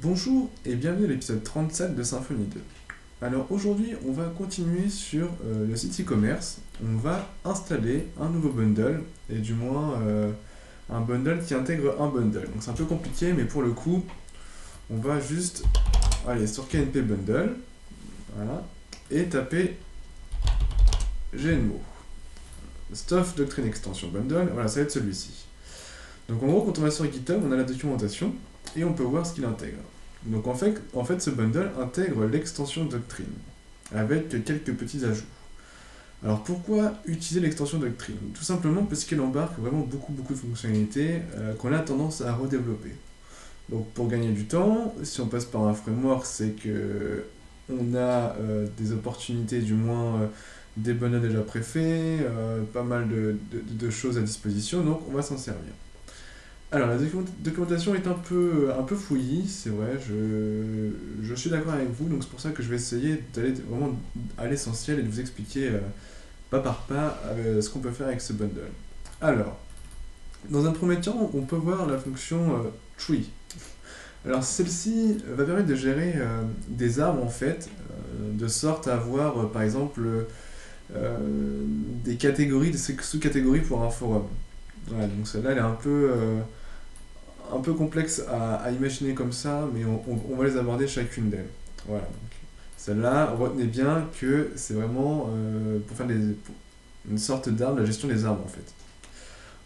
Bonjour et bienvenue à l'épisode 37 de Symfony 2. Alors aujourd'hui, on va continuer sur le site e-commerce. On va installer un nouveau bundle, et du moins un bundle qui intègre un bundle. Donc c'est un peu compliqué, mais pour le coup, on va juste aller sur KNP Bundle, voilà, et taper GNMO. Stuff Doctrine Extension Bundle, voilà, ça va être celui-ci. Donc en gros, quand on va sur GitHub, on a la documentation, et on peut voir ce qu'il intègre. Donc en fait, ce bundle intègre l'extension Doctrine, avec quelques petits ajouts. Alors pourquoi utiliser l'extension Doctrine? Tout simplement parce qu'elle embarque vraiment beaucoup de fonctionnalités qu'on a tendance à redévelopper. Donc pour gagner du temps, si on passe par un framework, c'est que on a des opportunités, du moins des bundles déjà préfaits, pas mal de choses à disposition, donc on va s'en servir. Alors, la documentation est un peu fouillie, c'est vrai, je suis d'accord avec vous, donc c'est pour ça que je vais essayer d'aller vraiment à l'essentiel et de vous expliquer pas par pas ce qu'on peut faire avec ce bundle. Alors, dans un premier temps, on peut voir la fonction tree. Alors, celle-ci va permettre de gérer des arbres en fait, de sorte à avoir par exemple des catégories, des sous-catégories pour un forum. Voilà, donc celle-là, elle est un peu complexe à imaginer comme ça, mais on va les aborder chacune d'elles. Voilà. Donc, celle-là, retenez bien que c'est vraiment pour faire pour une sorte d'arbre, la gestion des arbres en fait.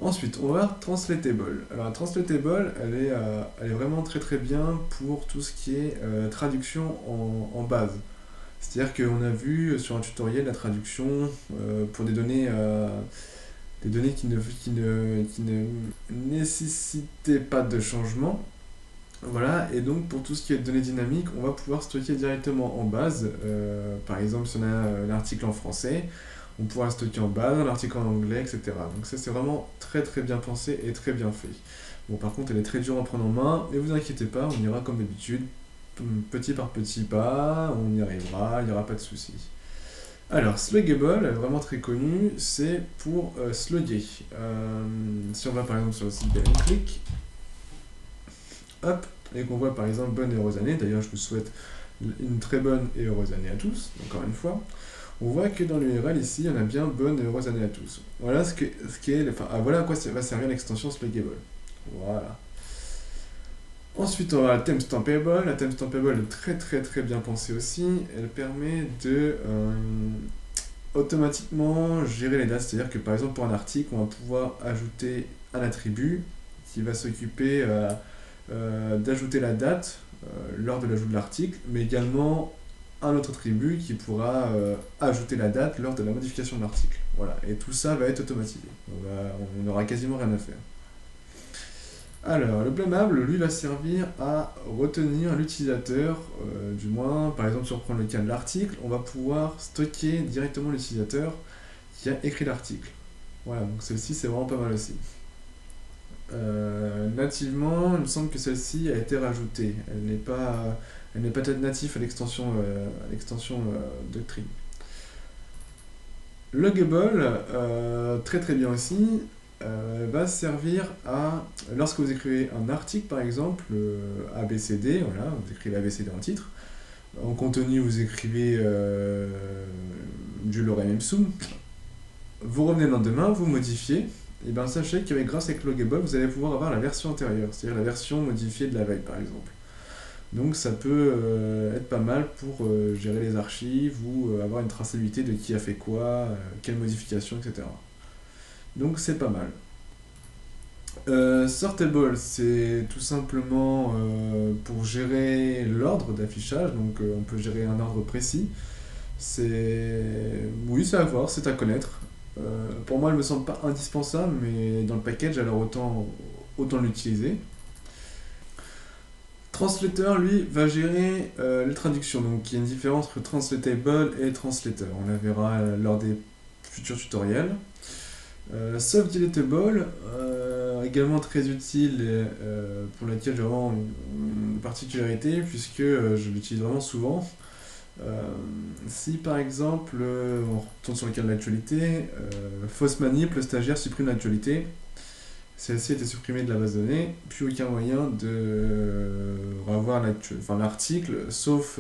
Ensuite, on va voir Translatable. Alors, la Translatable, elle est vraiment très bien pour tout ce qui est traduction en base. C'est-à-dire qu'on a vu sur un tutoriel la traduction pour des données qui ne nécessitaient pas de changement. Voilà, et donc pour tout ce qui est données dynamiques, on va pouvoir stocker directement en base. Par exemple, si on a l'article en français, on pourra le stocker en base, l'article en anglais, etc. Donc ça, c'est vraiment très bien pensé et très bien fait. Bon, par contre, elle est très dure à prendre en main, mais vous inquiétez pas, on ira comme d'habitude, petit par petit pas, on y arrivera, il n'y aura pas de souci. Alors, Sluggable, vraiment très connu, c'est pour slugger. Si on va par exemple sur le site d'Evenclick, hop, et qu'on voit par exemple bonne et heureuse année, d'ailleurs je vous souhaite une très bonne et heureuse année à tous, encore une fois, on voit que dans l'URL ici, on a bien bonne et heureuse année à tous. Voilà voilà à quoi va servir l'extension Sluggable. Voilà. Ensuite, on a la timestampable. La timestampable est très bien pensée aussi. Elle permet de automatiquement gérer les dates. C'est-à-dire que par exemple, pour un article, on va pouvoir ajouter un attribut qui va s'occuper d'ajouter la date lors de l'ajout de l'article, mais également un autre attribut qui pourra ajouter la date lors de la modification de l'article. Voilà. Et tout ça va être automatisé. On n'aura quasiment rien à faire. Alors, le blâmable, lui, va servir à retenir l'utilisateur, du moins, par exemple, si on prend le cas de l'article, on va pouvoir stocker directement l'utilisateur qui a écrit l'article. Voilà, donc celle-ci, c'est vraiment pas mal aussi. Nativement, il me semble que celle-ci a été rajoutée. Elle n'est pas native à l'extension Doctrine. Loggable, très bien aussi, va servir à, lorsque vous écrivez un article par exemple, ABCD, voilà, vous écrivez ABCD en titre, en contenu vous écrivez du lorem ipsum, vous revenez le lendemain, vous modifiez, et bien sachez qu'avec grâce avec Loggable, vous allez pouvoir avoir la version antérieure, c'est-à-dire la version modifiée de la veille par exemple. Donc ça peut être pas mal pour gérer les archives ou avoir une traçabilité de qui a fait quoi, quelle modification, etc. Donc c'est pas mal. Sortable, c'est tout simplement pour gérer l'ordre d'affichage, donc on peut gérer un ordre précis. Oui, c'est à voir, c'est à connaître. Pour moi, elle me semble pas indispensable, mais dans le package, alors autant l'utiliser. Translator, lui, va gérer les traductions, donc il y a une différence entre translatable et translator. On la verra lors des futurs tutoriels. Self-deletable, également très utile et pour laquelle j'ai vraiment une particularité puisque je l'utilise vraiment souvent. Si par exemple, on retourne sur le cas de l'actualité, fausse manip, le stagiaire supprime l'actualité, celle-ci a été supprimée de la base de données, puis aucun moyen de avoir l'article, sauf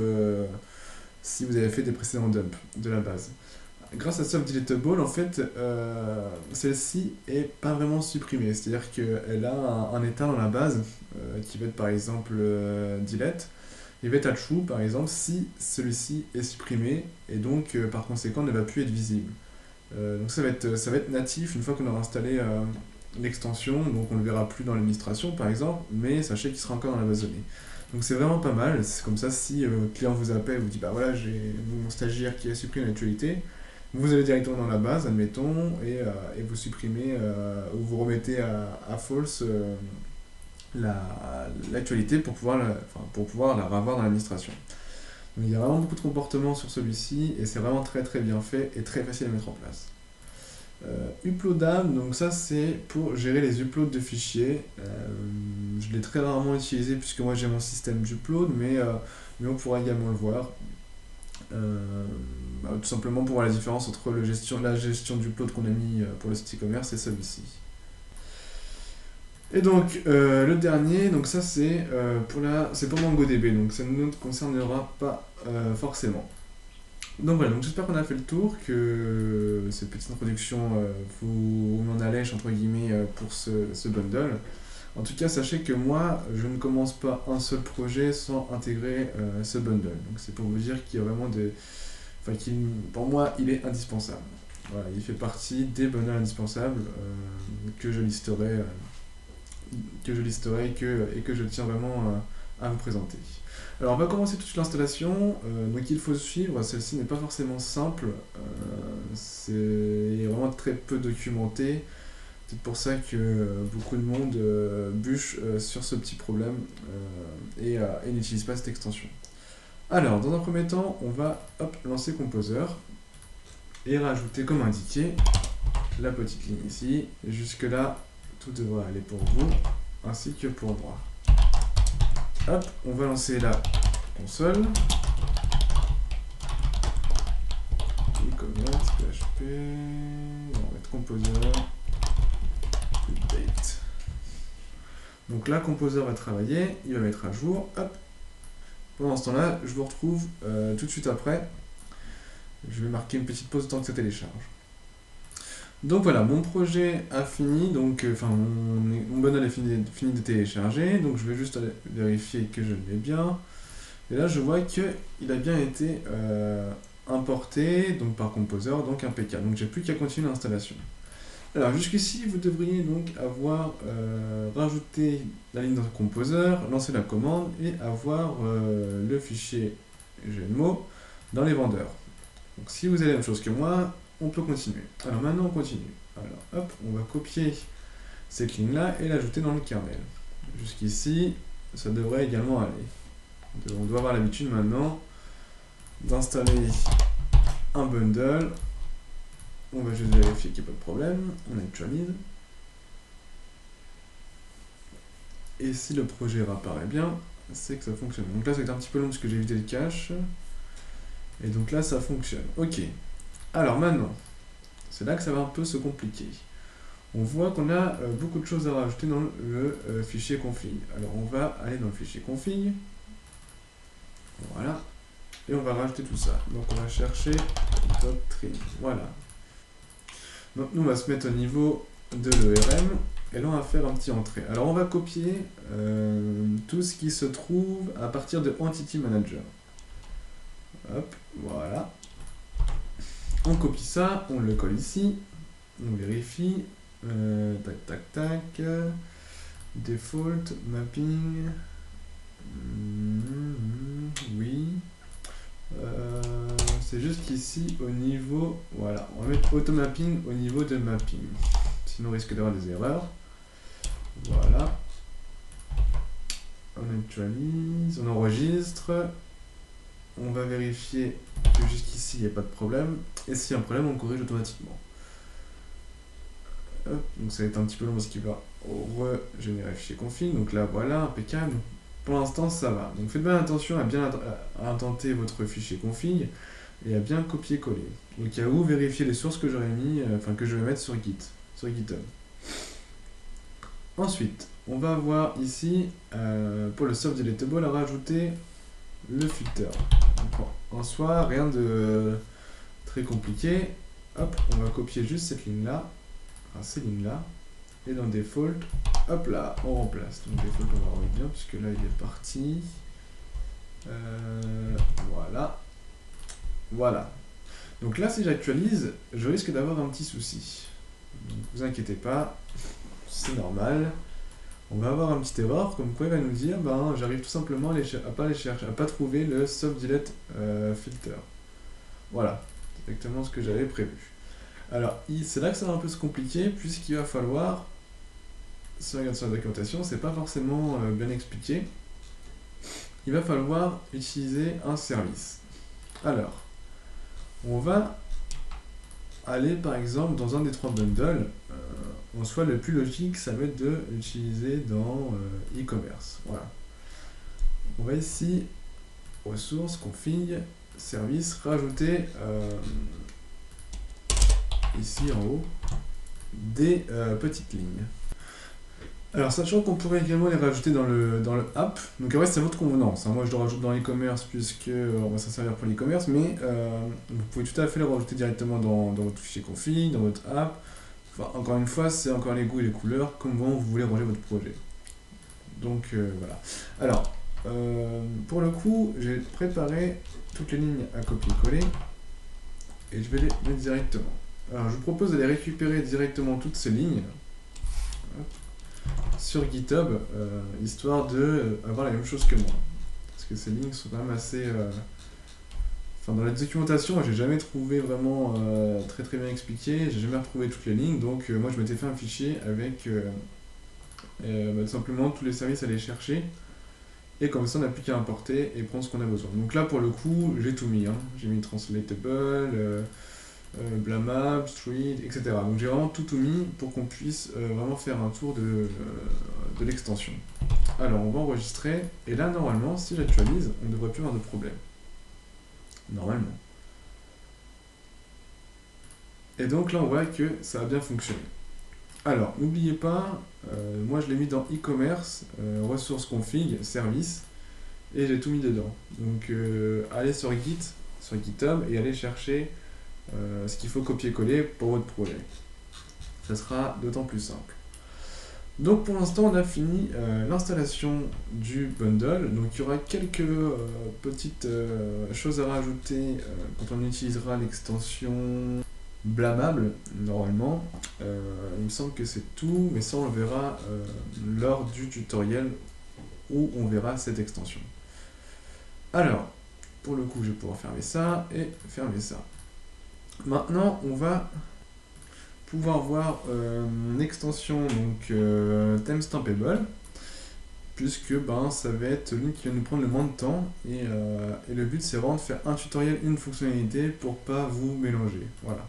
si vous avez fait des précédents dumps de la base. Grâce à Soft Deletable, en fait, celle-ci est pas vraiment supprimée. C'est-à-dire qu'elle a un état dans la base qui va être par exemple delete. Il va être à true par exemple si celui-ci est supprimé et donc par conséquent ne va plus être visible. Donc ça va être natif une fois qu'on aura installé l'extension, donc on ne le verra plus dans l'administration par exemple, mais sachez qu'il sera encore dans la base de données. Donc c'est vraiment pas mal, c'est comme ça si le client vous appelle, vous dit bah voilà j'ai mon stagiaire qui a supprimé l'actualité, vous allez directement dans la base, admettons, et vous supprimez ou vous remettez à false l'actualité pour pouvoir la revoir dans l'administration. Donc il y a vraiment beaucoup de comportements sur celui-ci et c'est vraiment très très bien fait et très facile à mettre en place. Uploadable, donc ça c'est pour gérer les uploads de fichiers. Je l'ai très rarement utilisé puisque moi j'ai mon système d'upload, mais on pourra également le voir. Tout simplement pour voir la différence entre la gestion d'upload qu'on a mis pour le site e-commerce et celui-ci. Et donc le dernier, donc ça c'est pour MongoDB, donc ça ne nous concernera pas forcément. Donc voilà, donc j'espère qu'on a fait le tour, que cette petite introduction vous m'en allège entre guillemets pour ce bundle. En tout cas, sachez que moi, je ne commence pas un seul projet sans intégrer ce bundle. Donc c'est pour vous dire qu'il y a vraiment pour moi, il est indispensable. Voilà, il fait partie des bundles indispensables que je listerai et que je tiens vraiment à vous présenter. Alors on va commencer tout de suite l'installation, donc il faut suivre, celle-ci n'est pas forcément simple, c'est vraiment très peu documenté, c'est pour ça que beaucoup de monde bûche sur ce petit problème et n'utilise pas cette extension. Alors dans un premier temps, on va lancer Composer et rajouter comme indiqué la petite ligne ici, jusque là tout devrait aller pour vous ainsi que pour moi. Hop, on va lancer la console. E-commerce, PHP. On va mettre Composer. Update. Donc là, Composer va travailler. Il va mettre à jour. Hop. Pendant ce temps-là, je vous retrouve tout de suite après. Je vais marquer une petite pause le temps que ça télécharge. Donc voilà, mon projet a fini, donc mon bundle est fini de télécharger, donc je vais juste aller vérifier que je l'ai bien. Et là je vois qu'il a bien été importé donc par Composer, donc impeccable. Donc j'ai plus qu'à continuer l'installation. Alors jusqu'ici vous devriez donc avoir rajouté la ligne dans Composer, lancé la commande et avoir le fichier GMO dans les vendeurs. Donc si vous avez la même chose que moi, on peut continuer. Alors maintenant on continue. Alors hop, on va copier cette ligne-là et l'ajouter dans le kernel. Jusqu'ici, ça devrait également aller. On doit avoir l'habitude maintenant d'installer un bundle. On va juste vérifier qu'il n'y a pas de problème. On actualise. Et si le projet réapparaît bien, c'est que ça fonctionne. Donc là, c'est un petit peu long parce que j'ai évité le cache. Et donc là, ça fonctionne. Ok. Alors maintenant, c'est là que ça va un peu se compliquer. On voit qu'on a beaucoup de choses à rajouter dans le fichier config. Alors on va aller dans le fichier config. Voilà. Et on va rajouter tout ça. Donc on va chercher doctrine. Voilà. Donc nous on va se mettre au niveau de l'ERM. Et là on va faire un petit entrée. Alors on va copier tout ce qui se trouve à partir de Entity Manager. Hop, voilà. On copie ça, on le colle ici, on vérifie, tac, default, mapping, oui, c'est juste qu'ici au niveau, voilà, on va mettre automapping au niveau de mapping, sinon on risque d'avoir des erreurs, voilà, on actualise, on enregistre, on va vérifier que jusqu'ici il n'y a pas de problème, et s'il y a un problème on corrige automatiquement. Hop, donc ça va être un petit peu long parce qu'il va régénérer le fichier config, donc là voilà, impeccable. Pour l'instant ça va, donc faites bien attention à bien intenter votre fichier config et à bien copier-coller. Au cas où, vérifier les sources que j'aurais mis, que je vais mettre sur GitHub. Ensuite, on va avoir ici, pour le soft deletable, à rajouter le filter. Donc, en soi, rien de très compliqué. Hop, on va copier juste cette ligne-là, enfin ces lignes-là, et dans default, hop là, on remplace. Donc default, on va remettre bien, puisque là, il est parti. Voilà. Voilà. Donc là, si j'actualise, je risque d'avoir un petit souci. Donc vous inquiétez pas, c'est normal. On va avoir un petit erreur, comme quoi il va nous dire, ben, j'arrive tout simplement à pas les chercher, à pas trouver le soft delete filter. Voilà, c'est exactement ce que j'avais prévu. Alors, c'est là que ça va un peu se compliquer, puisqu'il va falloir, si on regarde sur la documentation, c'est pas forcément bien expliqué. Il va falloir utiliser un service. Alors, on va aller par exemple dans un des trois bundles. En soi, le plus logique, ça va être de l'utiliser dans e-commerce. Voilà. On va ici, ressources, config, service, rajouter ici en haut des petites lignes. Alors, sachant qu'on pourrait également les rajouter dans le app, donc après c'est votre convenance, hein. Moi je le rajoute dans l'e-commerce puisque on va s'en servir pour l'e-commerce, mais vous pouvez tout à fait le rajouter directement dans votre fichier config, dans votre app. Enfin, encore une fois, c'est encore les goûts et les couleurs, comment vous voulez ranger votre projet. Donc voilà. Alors, pour le coup, j'ai préparé toutes les lignes à copier-coller et je vais les mettre directement. Alors, je vous propose d'aller récupérer directement toutes ces lignes sur GitHub, histoire de avoir la même chose que moi. Parce que ces lignes sont quand même assez... Enfin, dans la documentation, j'ai jamais trouvé vraiment très très bien expliqué, j'ai jamais retrouvé toutes les lignes, donc moi je m'étais fait un fichier avec tout simplement tous les services à aller chercher, et comme ça on n'a plus qu'à importer et prendre ce qu'on a besoin. Donc là pour le coup, j'ai tout mis, hein. J'ai mis translatable, Blamap, Street, etc. Donc j'ai vraiment tout mis pour qu'on puisse vraiment faire un tour de l'extension. Alors on va enregistrer, et là normalement, si j'actualise, on ne devrait plus avoir de problème. Normalement. Et donc là on voit que ça a bien fonctionné. Alors, n'oubliez pas, moi je l'ai mis dans e-commerce, ressources config, service, et j'ai tout mis dedans. Donc allez sur GitHub, et allez chercher ce qu'il faut copier-coller pour votre projet. Ça sera d'autant plus simple. Donc pour l'instant on a fini l'installation du bundle, donc il y aura quelques petites choses à rajouter quand on utilisera l'extension blâmable normalement. Il me semble que c'est tout, mais ça on le verra lors du tutoriel où on verra cette extension. Alors, pour le coup je vais pouvoir fermer ça et fermer ça. Maintenant on va pouvoir voir mon extension donc timestampable, puisque ben, ça va être l'une qui va nous prendre le moins de temps, et le but c'est vraiment de faire un tutoriel, une fonctionnalité pour pas vous mélanger. Voilà.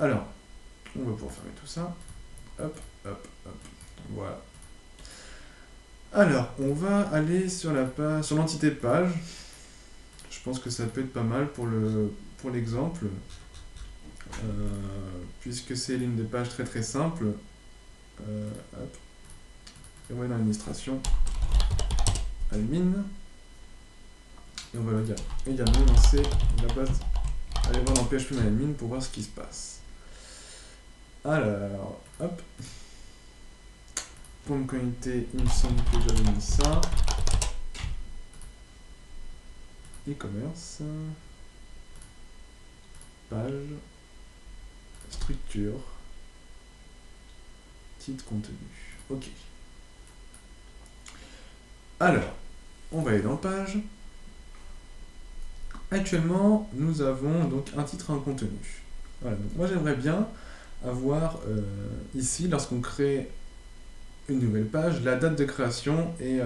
Alors, on va pouvoir fermer tout ça. Hop, hop, hop. Voilà. Alors, on va aller sur la page, sur l'entité de page. Je pense que ça peut être pas mal pour l'exemple. Puisque c'est l'une des pages très très simples. Hop. Et on va dans l'administration, admin, et on va également lancer la base, aller voir dans phpMyAdmin pour voir ce qui se passe. Alors, hop, pour me connecter, il me semble que j'avais mis ça, e-commerce, page, structure, titre, contenu. Ok. Alors, on va aller dans page. Actuellement, nous avons donc un titre et un contenu. Voilà, donc moi j'aimerais bien avoir ici, lorsqu'on crée une nouvelle page, la date de création, et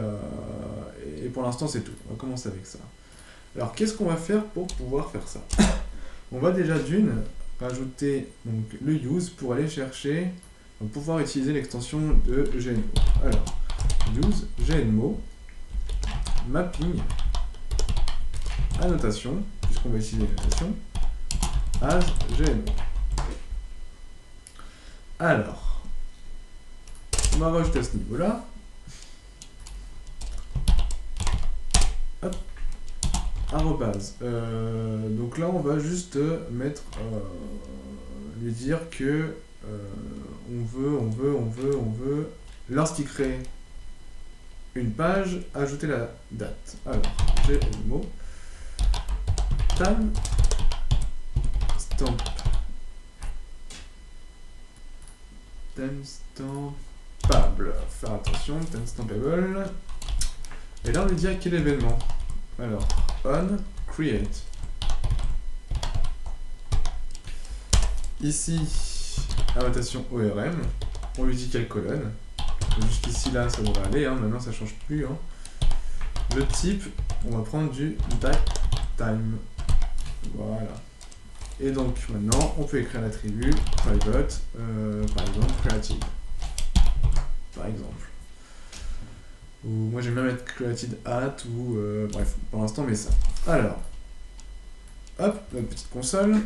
pour l'instant c'est tout. On va commencer avec ça. Alors qu'est-ce qu'on va faire pour pouvoir faire ça? On va déjà d'une rajouter donc, le use pour aller chercher, pour pouvoir utiliser l'extension de GNMO. Alors, use GNMO, mapping, annotation, puisqu'on va utiliser l'annotation, as GNMO. Alors, on va rajouter à ce niveau-là, hop, arrobase. Donc là, on va juste mettre, lui dire que on veut, lorsqu'il crée une page, ajouter la date. Alors, j'ai le mot time stamp. Timestampable. Faire attention, timestampable. Et là, on lui dit à quel événement. Alors, on create. Ici, annotation ORM. On lui dit quelle colonne. Jusqu'ici, là, ça devrait aller. Hein. Maintenant, ça change plus. Hein. Le type, on va prendre du datetime. Voilà. Et donc, maintenant, on peut écrire l'attribut private, par exemple, created. Par exemple. Ou moi, j'aime bien mettre created at, ou bref, pour l'instant, mais ça. Alors, hop, notre petite console.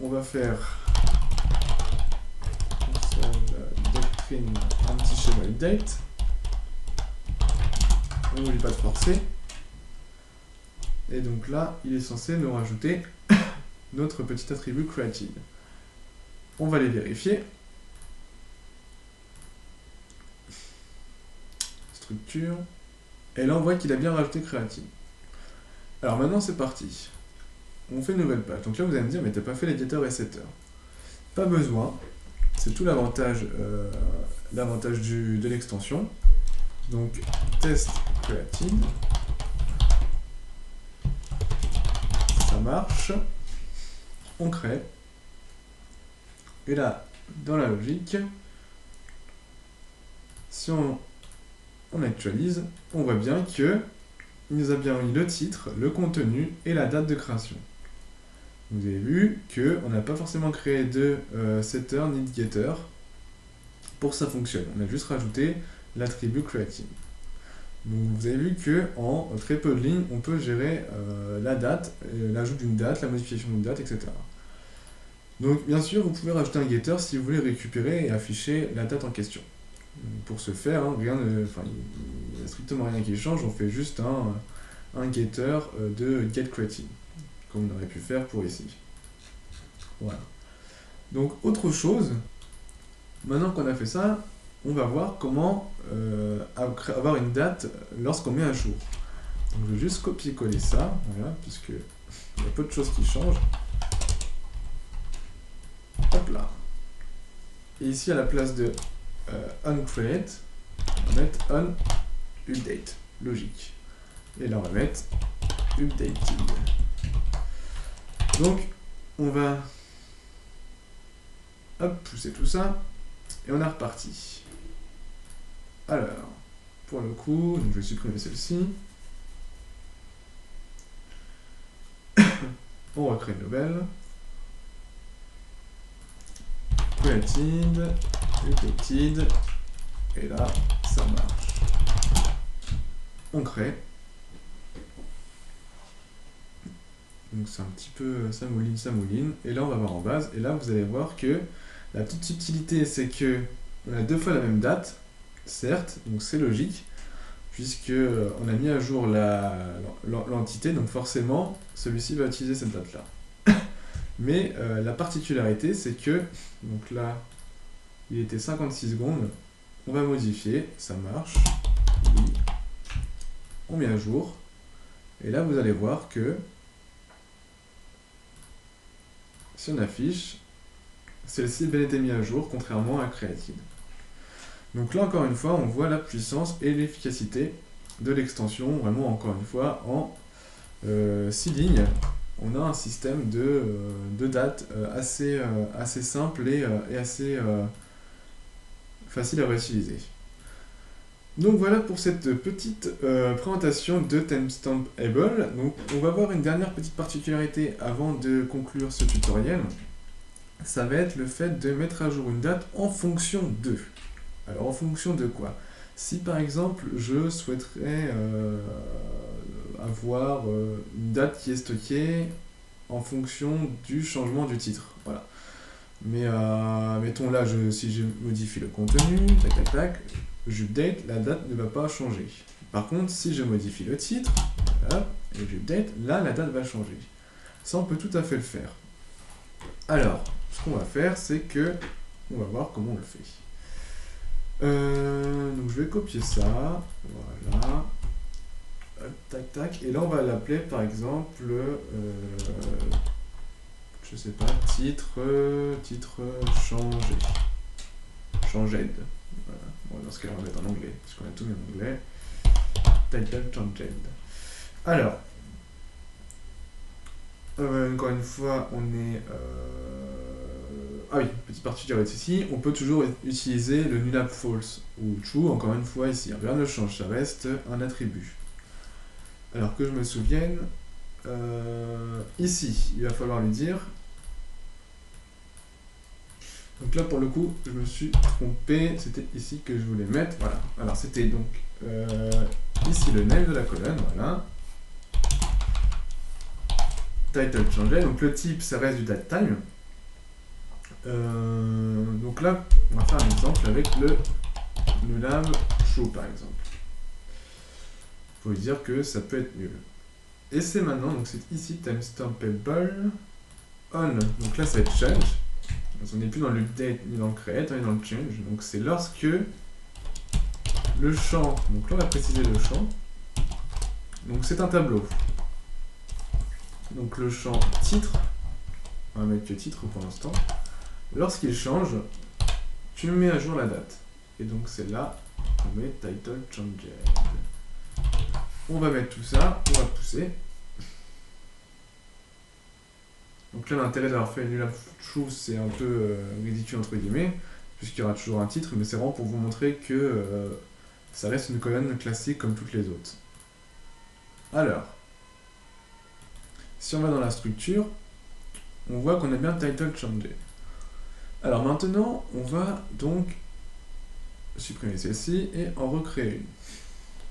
On va faire console doctrine un petit schéma update. On n'oublie pas de forcer. Et donc là, il est censé nous rajouter notre petit attribut created. On va les vérifier. Structure. Et là, on voit qu'il a bien rajouté created. Alors maintenant, c'est parti. On fait une nouvelle page. Donc là, vous allez me dire, mais t'as pas fait l'éditeur et setter. Pas besoin. C'est tout l'avantage de l'extension. Donc, test created. Ça marche. On crée. Et là, dans la logique, si on actualise, on voit bien que il nous a bien mis le titre, le contenu et la date de création. Vous avez vu qu'on n'a pas forcément créé de setter ni de getter pour que ça fonctionne. On a juste rajouté l'attribut creating. Donc vous avez vu qu'en très peu de lignes, on peut gérer la date, l'ajout d'une date, la modification d'une date, etc. Donc bien sûr, vous pouvez rajouter un getter si vous voulez récupérer et afficher la date en question. Pour ce faire, hein, il n'y a strictement rien qui change, on fait juste un getter de getCreating, comme on aurait pu faire pour ici. Voilà. Donc autre chose, maintenant qu'on a fait ça, on va voir comment avoir une date lorsqu'on met à jour. Donc je vais juste copier-coller ça, voilà, puisque il y a peu de choses qui changent. Hop là. Et ici, à la place de onCreate, on va mettre onUpdate, logique. Et là, on va mettre updated. Donc, on va pousser tout ça, et on est reparti. Alors, pour le coup, donc je vais supprimer celle-ci. On recrée une nouvelle. Created, updated, et là, ça marche. On crée. Donc c'est un petit peu, ça mouline, et là on va voir en base, et là vous allez voir que la petite subtilité, c'est que on a deux fois la même date, certes, donc c'est logique, puisque on a mis à jour l'entité, donc forcément, celui-ci va utiliser cette date-là. Mais la particularité, c'est que, donc là, il était 56 secondes, on va modifier, ça marche, oui, on met à jour, et là vous allez voir que, si on affiche, celle-ci a bien été mise à jour, contrairement à Created. Donc là, encore une fois, on voit la puissance et l'efficacité de l'extension, vraiment, encore une fois, en 6 lignes. On a un système de dates assez simple et assez facile à réutiliser. Donc voilà pour cette petite présentation de Timestampable. Donc on va voir une dernière petite particularité avant de conclure ce tutoriel. Ça va être le fait de mettre à jour une date en fonction de. Alors en fonction de quoi? Si par exemple je souhaiterais avoir une date qui est stockée en fonction du changement du titre, voilà. Mais mettons là, si je modifie le contenu, tac tac tac, j'update, la date ne va pas changer. Par contre, si je modifie le titre, hop, et j'update, là la date va changer. Ça on peut tout à fait le faire. Alors, ce qu'on va faire, c'est que on va voir comment on le fait. Donc je vais copier ça, voilà, hop, tac tac, et là on va l'appeler par exemple, je sais pas, titre changé, changed, voilà, bon, dans ce cas-là on va mettre en anglais, parce qu'on a tout mis en anglais, title changed. Alors, encore une fois, on est... Ah oui, petite particularité ici, on peut toujours utiliser le nullable false ou true, encore une fois ici, rien ne change, ça reste un attribut. Alors que je me souvienne, ici, il va falloir lui dire... Donc là, pour le coup, je me suis trompé, c'était ici que je voulais mettre, voilà. Alors c'était donc ici le name de la colonne, voilà. Title changed, donc le type, ça reste du datetime. Donc là, on va faire un exemple avec le nullable true par exemple. Pour lui dire que ça peut être nul. Et c'est maintenant, donc c'est ici timestampable on. Donc là, ça va être change. Donc on n'est plus dans l'update ni dans le create, on est dans le change. Donc c'est lorsque le champ, donc là on va préciser le champ. Donc c'est un tableau. Donc le champ titre, on va mettre que titre pour l'instant. Lorsqu'il change, tu mets à jour la date. Et donc c'est là, on met title changed. On va mettre tout ça, on va pousser. Donc là l'intérêt d'avoir fait nullable true, c'est un peu ridicule entre guillemets, puisqu'il y aura toujours un titre, mais c'est vraiment pour vous montrer que ça reste une colonne classique comme toutes les autres. Alors, si on va dans la structure, on voit qu'on a bien title changed. Alors maintenant, on va donc supprimer celle-ci et en recréer une.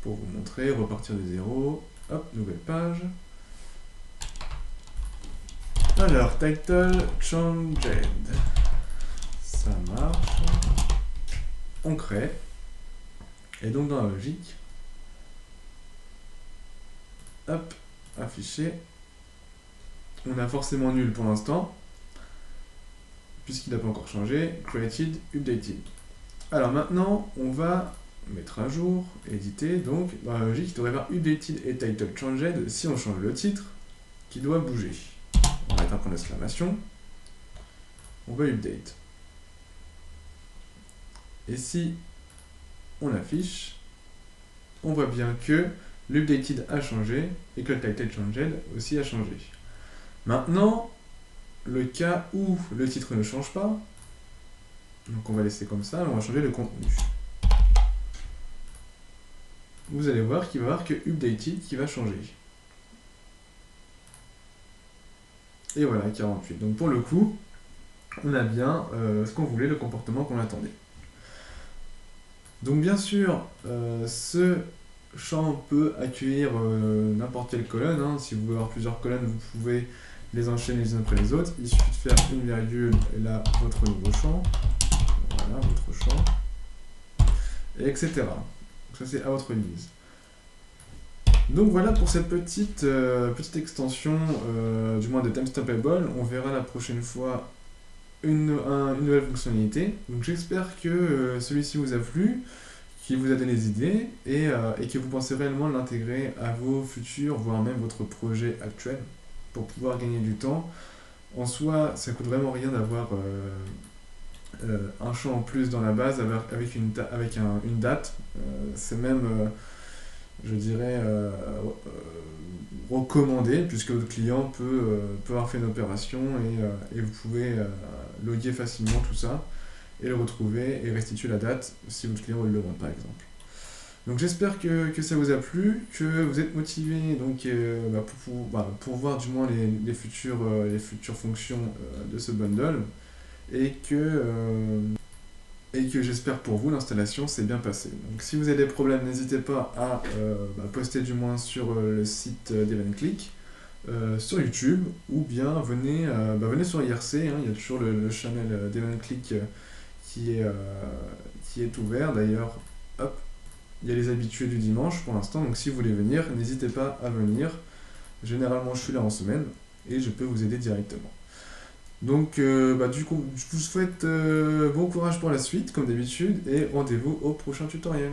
Pour vous montrer, repartir de zéro, hop, nouvelle page. Alors, title changed. Ça marche. On crée. Et donc dans la logique, hop, affiché. On a forcément nul pour l'instant, puisqu'il n'a pas encore changé. Created, updated. Alors maintenant, on va mettre à jour, éditer, donc dans la logique, il devrait y avoir updated et title changed si on change le titre, qui doit bouger. On va mettre un point d'exclamation, on va update. Et si on affiche, on voit bien que l'updated a changé et que le title changed aussi a changé. Maintenant, le cas où le titre ne change pas, donc on va laisser comme ça, on va changer le contenu. Vous allez voir qu'il va y avoir que updated qui va changer. Et voilà, 48. Donc pour le coup, on a bien ce qu'on voulait, le comportement qu'on attendait. Donc bien sûr, ce champ peut accueillir n'importe quelle colonne. Hein. Si vous voulez avoir plusieurs colonnes, vous pouvez les enchaîner les unes après les autres. Il suffit de faire une virgule et là, votre nouveau champ. Voilà, votre champ. Et etc. Donc ça, c'est à votre guise. Donc voilà pour cette petite extension, du moins de timestampable. On verra la prochaine fois une nouvelle fonctionnalité. Donc j'espère que celui-ci vous a plu, qu'il vous a donné des idées et que vous pensez réellement l'intégrer à vos futurs, voire même votre projet actuel pour pouvoir gagner du temps. En soi, ça coûte vraiment rien d'avoir un champ en plus dans la base avec une date. C'est même... je dirais, recommandé, puisque votre client peut avoir fait une opération et vous pouvez loguer facilement tout ça et le retrouver et restituer la date si votre client le demande par exemple. Donc j'espère que ça vous a plu, que vous êtes motivé donc, pour voir du moins les futures fonctions de ce bundle et que j'espère pour vous, l'installation s'est bien passée. Donc si vous avez des problèmes, n'hésitez pas à poster du moins sur le site d'Eventclick, sur YouTube, ou bien venez sur IRC, hein, il y a toujours le channel d'Eventclick qui est ouvert. D'ailleurs, hop, Il y a les habitués du dimanche pour l'instant, donc si vous voulez venir, n'hésitez pas à venir. Généralement, je suis là en semaine et je peux vous aider directement. Donc, du coup, je vous souhaite bon courage pour la suite, comme d'habitude, et rendez-vous au prochain tutoriel.